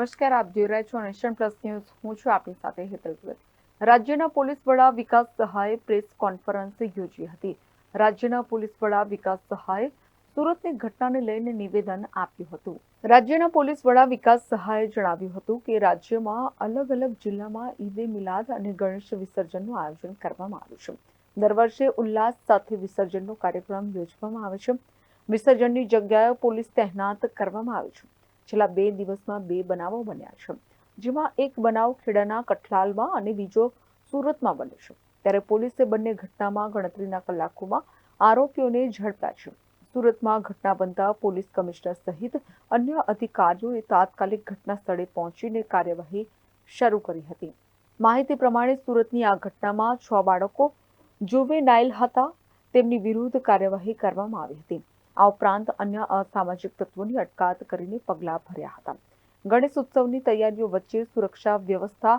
નમસ્કાર, આપ જોઈ રહ્યા છો નેશન પ્લસ ન્યૂઝ. હું છું આપની સાથે હેતલ ભગત. રાજ્યના પોલીસ વડા વિકાસ સહાયે પ્રેસ કોન્ફરન્સ યોજી હતી. રાજ્યના પોલીસ વડા વિકાસ સહાયે સુરતની ઘટનાને લઈને નિવેદન આપ્યું હતું. રાજ્યના પોલીસ વડા વિકાસ સહાયે જણાવ્યું હતું કે રાજ્યમાં અલગ અલગ જિલ્લામાં ઈદે મિલાદ અને ગણેશ વિસર્જનનું આયોજન કરવામાં આવ્યું છે. દર વર્ષે ઉલ્લાસ સાથે વિસર્જનનો કાર્યક્રમ યોજવામાં આવે છે. વિસર્જનની જગ્યાએ પોલીસ તહેનાત કરવામાં આવી છે. છેલ્લા 2 દિવસમાં 2 બનાવો બન્યા છે, જેમાં એક બનાવ ખેડાના કઠલાલમાં અને બીજો સુરતમાં બન્યો છે. ત્યારે પોલીસે બંને ઘટનામાં ગણતરીના કલાકોમાં આરોપીઓને ઝડપ્યા છે. સુરતમાં ઘટના બનતા પોલીસ કમિશનર સહિત અન્ય અધિકારીઓએ તાત્કાલિક ઘટના સ્થળે પહોંચીને કાર્યવાહી શરૂ કરી હતી. માહિતી પ્રમાણે સુરતની આ ઘટનામાં 6 બાળકો જુવેનાઇલ હતા. તેમની વિરુદ્ધ કાર્યવાહી કરવામાં આવી હતી. આ ઉપરાંત અન્ય અસામાજિક તત્વોની અટકાયત કરીને પગલાં ભર્યા હતા. ગણેશ ઉત્સવની તૈયારીઓ વચ્ચે સુરક્ષા વ્યવસ્થા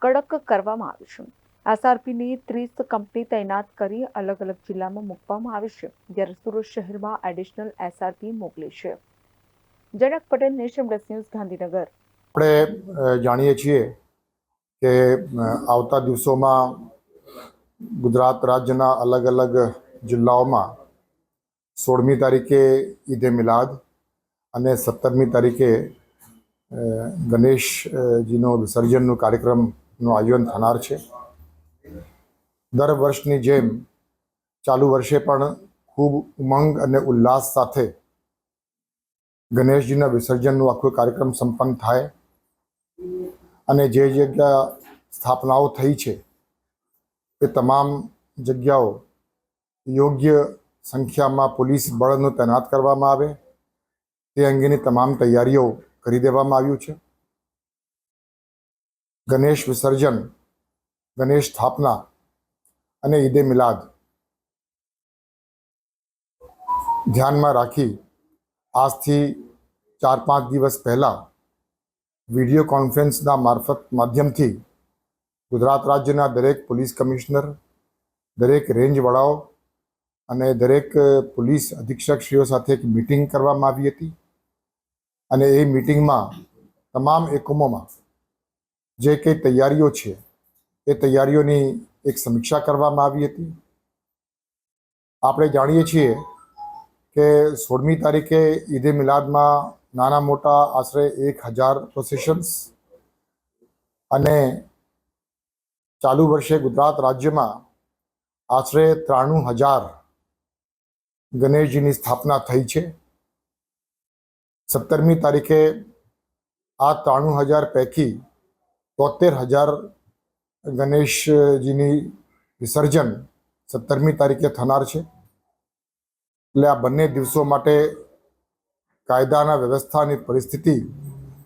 કડક કરવામાં આવી છે. એસઆરપીની 30 કંપની તૈનાત કરી અલગ અલગ જિલ્લામાં મૂકવામાં આવી છે, જ્યારે સુરત શહેરમાં એડિશનલ એસઆરપી મોકલી છે. Janak Patel, nation plus news, Gandhinagar. આપણે જાણીએ છીએ કે આવતા દિવસોમાં ગુજરાત રાજ્યના અલગ અલગ જિલ્લાઓમાં 16મી તારીખે ઈદે મિલાદ અને 17મી તારીખે ગણેશજીનો વિસર્જનનો કાર્યક્રમનું આયોજન થનાર છે. દર વર્ષની જેમ ચાલુ વર્ષે પણ ખૂબ ઉમંગ અને ઉલ્લાસ સાથે ગણેશજીના વિસર્જનનો આખો કાર્યક્રમ સંપન્ન થાય અને જે જગ્યા સ્થાપનાઓ થઈ છે એ તમામ જગ્યાઓ યોગ્ય સંખ્યામાં પોલીસ બળનો તૈનાત કરવામાં આવે તે અંગેની તમામ તૈયારીઓ કરી દેવામાં આવ્યું છે. ગણેશ વિસર્જન, ગણેશ સ્થાપના અને ઈદે મિલાદ ધ્યાનમાં રાખી આજથી 4-5 દિવસ પહેલાં વિડીયો કોન્ફરન્સના માધ્યમથી ગુજરાત રાજ્યના દરેક પોલીસ કમિશનર, દરેક રેન્જ વડાઓ અને દરેક પોલીસ અધિક્ષકશ્રીઓ સાથે એક મિટિંગ કરવામાં આવી હતી અને એ મિટિંગમાં તમામ એકમોમાં જે કંઈ તૈયારીઓ છે એ તૈયારીઓની એક સમીક્ષા કરવામાં આવી હતી. આપણે જાણીએ છીએ કે 16મી તારીખે ઈદે મિલાદમાં નાના મોટા આશરે 1000 પ્રોસેશન્સ અને ચાલુ વર્ષે ગુજરાત રાજ્યમાં આશરે 93,000 ગણેશજીની સ્થાપના થઈ છે. 17મી તારીખે આ 93,000 પૈકી 73,000 ગણેશજીની વિસર્જન 17મી તારીખે થનાર છે. એટલે આ બંને દિવસો માટે કાયદાના વ્યવસ્થાની પરિસ્થિતિ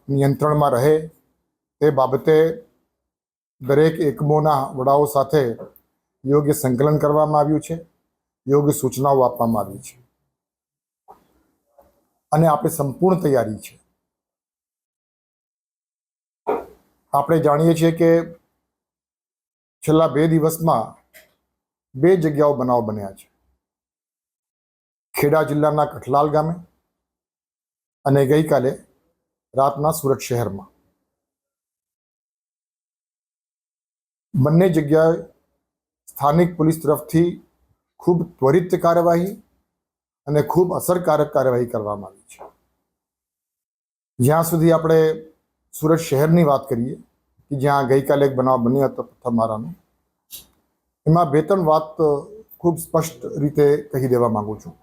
નિયંત્રણમાં રહે તે બાબતે દરેક એકમોના વડાઓ સાથે યોગ્ય સંકલન કરવામાં આવ્યું છે, યોગ્ય સૂચનાઓ આપવામાં આવી છે અને આપણે સંપૂર્ણ તૈયારી છે. આપણે જાણીએ છીએ કે છેલ્લા 2 દિવસમાં 2 જગ્યાઓ બનાવ બન્યા છે. ખેડા જિલ્લાના કઠલાલ ગામે અને ગઈકાલે રાતના સુરત શહેરમાં. બંને જગ્યાએ સ્થાનિક પોલીસ તરફથી ખૂબ ત્વરિત કાર્યવાહી અને ખૂબ અસરકારક કાર્યવાહી કરવામાં આવી છે. જ્યાં સુધી આપણે સુરત શહેરની વાત કરીએ કે જ્યાં ગઈકાલે એક બનાવ બન્યો હતો પથ્થરમારાનો, એમાં 2-3 વાત ખૂબ સ્પષ્ટ રીતે કહી દેવા માંગુ છું.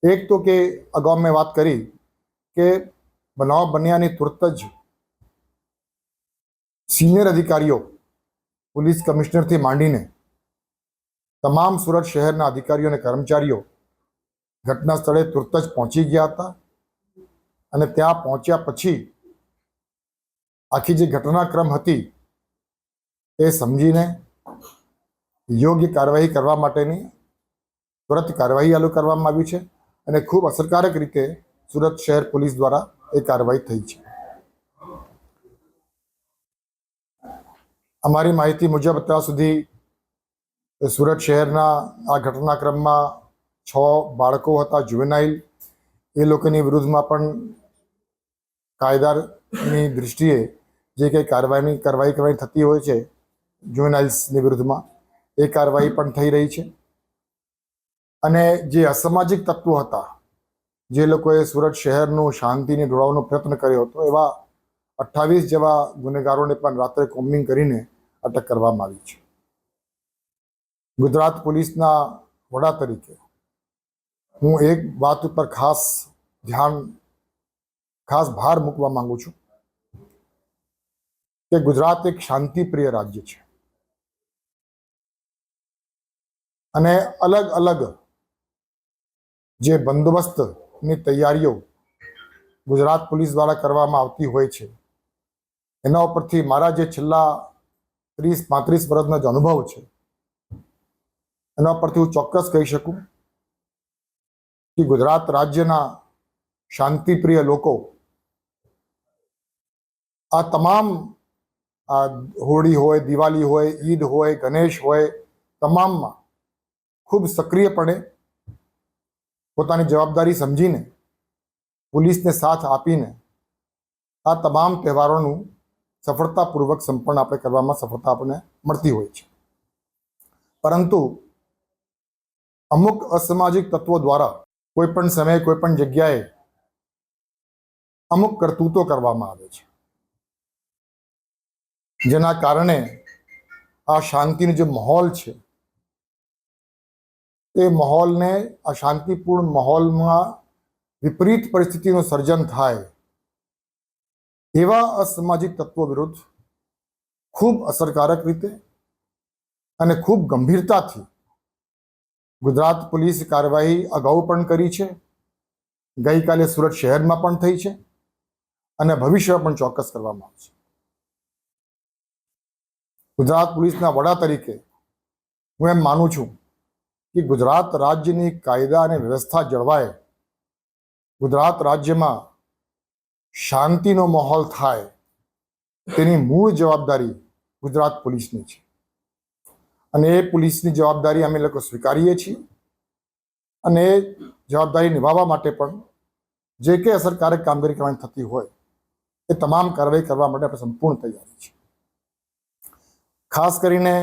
એક તો કે અગાઉ મેં વાત કરી કે બનાવ બન્યાની તુરત જ સિનિયર અધિકારીઓ, પોલીસ કમિશનરથી માંડીને તમામ સુરત શહેરના અધિકારીઓ અને કર્મચારીઓ ઘટના સ્થળે તુરત જ પહોંચી ગયા હતા અને ત્યાં પહોંચ્યા પછી આખી જે ઘટનાક્રમ હતી એ સમજીને યોગ્ય કાર્યવાહી કરવા માટેની ત્વરિત કાર્યવાહી ચાલુ કરવામાં આવી છે અને ખૂબ અસરકારક રીતે સુરત શહેર પોલીસ દ્વારા એ કાર્યવાહી થઈ છે. અમારી માહિતી મુજબ અત્યાર સુધી સુરત શહેરના આ ઘટનાક્રમમાં 6 બાળકો હતા જુવેનાઇલ. એ લોકોની વિરુદ્ધમાં પણ ની દૃષ્ટિએ જે કંઈ કાર્યવાહી કરવાની થતી હોય છે જુવેનાઇલ્સની વિરુદ્ધમાં એ કાર્યવાહી પણ થઈ રહી છે. અને જે અસામાજિક તત્વો હતા, જે લોકોએ સુરત શહેરનું શાંતિને ઢોળાવવાનો પ્રયત્ન કર્યો હતો, એવા 28 જેવા ગુનેગારોને પણ રાત્રે કોમ્બિંગ કરીને અટક કરવામાં આવી છે. ગુજરાત પોલીસના વડા તરીકે હું એક વાત ઉપર ખાસ ભાર મૂકવા માંગુ છું કે ગુજરાત એક શાંતિપ્રિય રાજ્ય છે અને અલગ અલગ જે બંદોબસ્તની તૈયારીઓ ગુજરાત પોલીસ દ્વારા કરવામાં આવતી હોય છે, એના ઉપરથી મારા જે છેલ્લા 30-35 વર્ષનો જે અનુભવ છે, એના પરથી હું ચોક્કસ કહી શકું કે ગુજરાત રાજ્યના શાંતિપ્રિય લોકો આ તમામ હોળી હોય, દિવાળી હોય, ઈદ હોય, ગણેશ હોય, તમામમાં ખૂબ સક્રિયપણે પોતાની જવાબદારી સમજીને પોલીસને સાથ આપીને આ તમામ તહેવારોનું સફળતાપૂર્વક સંપન્ન આપણે કરવામાં સફળતા આપણને મળતી હોય છે. પરંતુ અમુક અસામાજિક તત્વો દ્વારા કોઈ પણ સમયે કોઈ પણ જગ્યાએ અમુક કરતૂતો કરવામાં આવે છે, જેના કારણે આ શાંતિનો જે માહોલ છે તે માહોલને, આ શાંતિપૂર્ણ માહોલમાં વિપરીત પરિસ્થિતિનું સર્જન થાય, એવા અસામાજિક તત્વો વિરુદ્ધ ખૂબ અસરકારક રીતે અને ખૂબ ગંભીરતાથી ગુજરાત પોલીસ કાર્યવાહી અગાઉ પણ કરી છે, ગઈકાલે સુરત શહેરમાં પણ થઈ છે અને ભવિષ્યમાં પણ ચોક્કસ કરવામાં આવશે. ગુજરાત પોલીસના વડા તરીકે હું એમ માનું છું કે ગુજરાત રાજ્યની કાયદા અને વ્યવસ્થા જળવાય, ગુજરાત રાજ્યમાં શાંતિનો માહોલ થાય, તેની મૂળ જવાબદારી ગુજરાત પોલીસની છે અને એ પોલીસની જવાબદારી અમે લોકો સ્વીકારીએ છીએ અને એ જવાબદારી નિભાવવા માટે પણ જે કંઈ અસરકારક કામગીરી કરવાની થતી હોય એ તમામ કાર્યવાહી કરવા માટે આપણે સંપૂર્ણ તૈયારી છે. ખાસ કરીને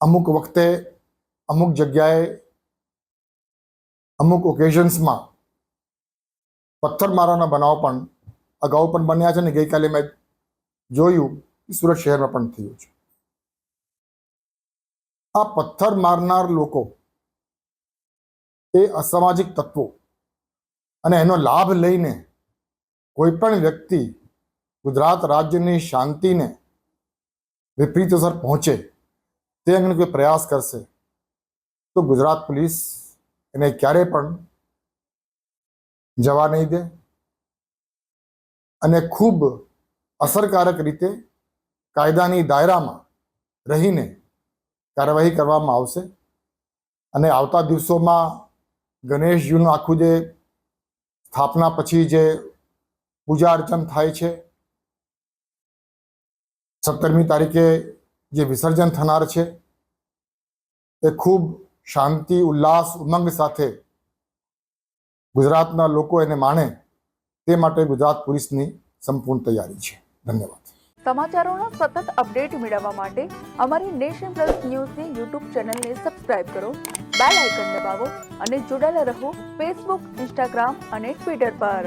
અમુક વખતે અમુક જગ્યાએ અમુક ઓકેઝન્સમાં પથ્થરમારાના બનાવ પણ અગાઉ પણ બન્યા છે અને ગઈકાલે મેં જોયું કે સુરત શહેરમાં પણ થયું છે. આ પથ્થર મારનાર લોકો એ અસામાજિક તત્વો અને એનો લાભ લઈને કોઈ પણ વ્યક્તિ ગુજરાત રાજ્યની શાંતિને વિપરીત અસર પહોંચે તે અંગેનો કોઈ પ્રયાસ કરશે તો ગુજરાત પોલીસ એને ક્યારેય પણ જવા નહીં દે અને ખૂબ અસરકારક રીતે કાયદાની દાયરામાં રહીને કાર્યવાહી કરવામાં આવશે. અને આવતા દિવસોમાં ગણેશજીનું આખું જે સ્થાપના પછી જે પૂજા અર્ચન થાય છે, 17મી તારીખે જે વિસર્જન થનાર છે, એ ખૂબ શાંતિ, ઉલ્લાસ, ઉમંગ સાથે ગુજરાતના લોકો એને માણે તે માટે ગુજરાત પોલીસની સંપૂર્ણ તૈયારી છે. ધન્યવાદ. સમાચારોના સતત અપડેટ મેળવવા માટે અમારી નેશન પ્લસ ન્યૂઝની યુટ્યુબ ચેનલને સબસ્ક્રાઇબ કરો, બેલ આઇકન દબાવો અને જોડાયેલા રહો ફેસબુક, ઇન્સ્ટાગ્રામ અને ટ્વિટર પર.